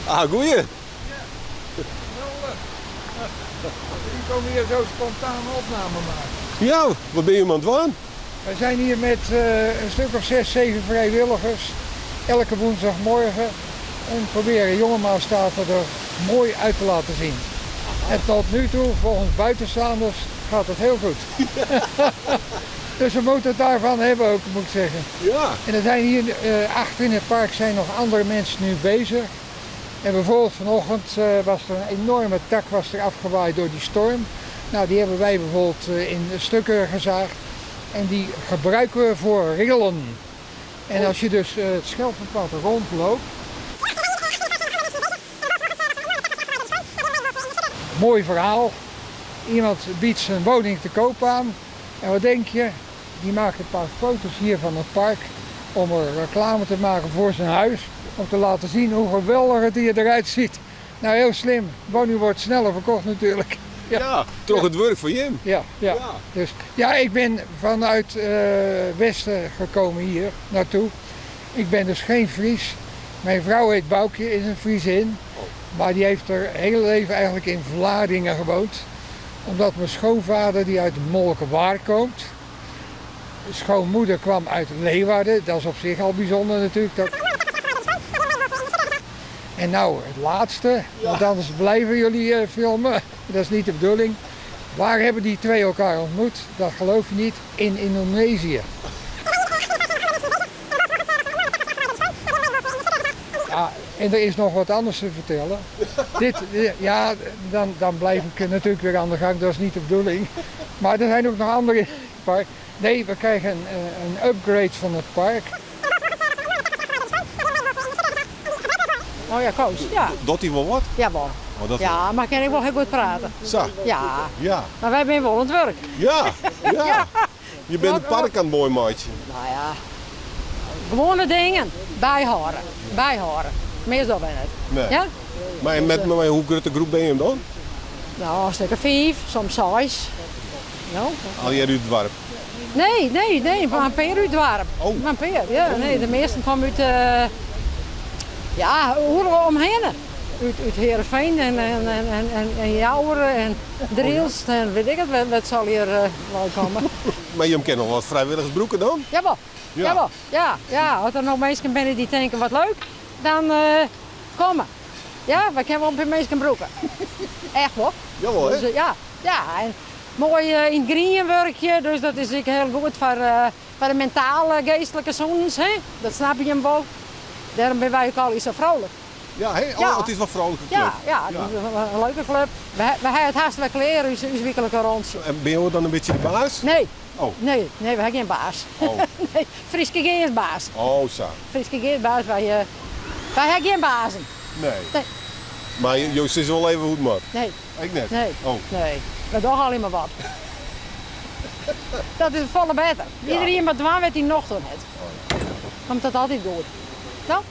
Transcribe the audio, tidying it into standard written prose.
Ah, goeie. Ja, geweldig. Die komen hier zo spontaan opname maken. Ja, wat ben je aan het doen? We zijn hier met een stuk of 6, 7 vrijwilligers. Elke woensdagmorgen. En proberen Jongemaalstaten er mooi uit te laten zien. En tot nu toe, volgens buitenstaanders, gaat het heel goed. Dus we moeten het daarvan hebben ook, moet ik zeggen. Ja. En er zijn hier achter in het park zijn nog andere mensen nu bezig. En bijvoorbeeld vanochtend was er een enorme tak er afgewaaid door die storm. Nou, die hebben wij bijvoorbeeld in stukken gezaagd. En die gebruiken we voor rillen. En als je dus het Schelpenpad rondloopt. Mooi verhaal. Iemand biedt zijn woning te koop aan. En wat denk je? Die maakt een paar foto's hier van het park. Om er reclame te maken voor zijn huis. Om te laten zien hoe geweldig het hier eruit ziet. Nou, heel slim. De woning wordt sneller verkocht natuurlijk. Ja, toch het werk voor Jim. Ja. Dus, ja, ik ben vanuit Westen gekomen hier naartoe. Ik ben dus geen Fries. Mijn vrouw heet Boukje, is een Friesin. Maar die heeft haar hele leven eigenlijk in Vlaardingen gewoond. Omdat mijn schoonvader, die uit Molkenwaard komt. De schoonmoeder kwam uit Leeuwarden. Dat is op zich al bijzonder natuurlijk. En nou, het laatste, want anders blijven jullie filmen. Dat is niet de bedoeling. Waar hebben die twee elkaar ontmoet? Dat geloof je niet. In Indonesië. Ja, en er is nog wat anders te vertellen. Ja, dan blijf ik natuurlijk weer aan de gang. Dat is niet de bedoeling. Maar er zijn ook nog andere in het park. Nee, we krijgen een upgrade van het park. Oh ja, Koos, ja. Doet hij wel wat? Jawel. Oh, dat Ja, maar kan ik wel heel goed praten. Zo. Ja. Ja. Maar wij zijn wel aan het werk. Ja. Ja. Je bent het park aan het mooi maatje. Nou ja. Gewone dingen. Bijhouden. Meer dan wij niet. Nee. Ja? Maar met hoe grote groep ben je hem dan? Nou, een stuk of 5, soms 6. Nou. Al jij uit het dorp? Nee, maar een paar uit het dorp. Oh. Maar een paar, ja. Nee, de meesten komen uit, ja, overal omheen. Uit Heerenveen en Jouweren en Drielst en weet ik het, wat zal hier wel komen. Maar je kent nog wat vrijwilligersbroeken dan? Jawel. Ja. Jawel. Ja. Als er nog mensen binnen die denken wat leuk, dan komen. Ja, we kennen wel een paar mensen broeken. Echt hoor. Jawel, hè? Dus, ja. En mooi in green werkje, dus dat is ook heel goed voor de mentale, geestelijke zones. Hè? Dat snap je hem wel. Daarom zijn wij ook al zo vrolijk. Ja, hè? Ja. Oh, het is wel vrolijke club. Ja, het is een leuke club. We hebben het hartstikke kleren, ons wekelijke rondje. En ben je dan een beetje de baas? Nee. Oh. Nee, we hebben geen baas. Oh. Nee, Frieske geen is baas. Oh, zo. Frieske geen is baas, wij hebben geen bazen. Nee. Nee. Maar Joost is wel even goed, man. Nee. Ik net? Nee. Oh. Nee. We doen alleen maar wat. Dat is volle beter. Iedereen wat doen wat hij nog doet. Komt dat altijd goed. Nou?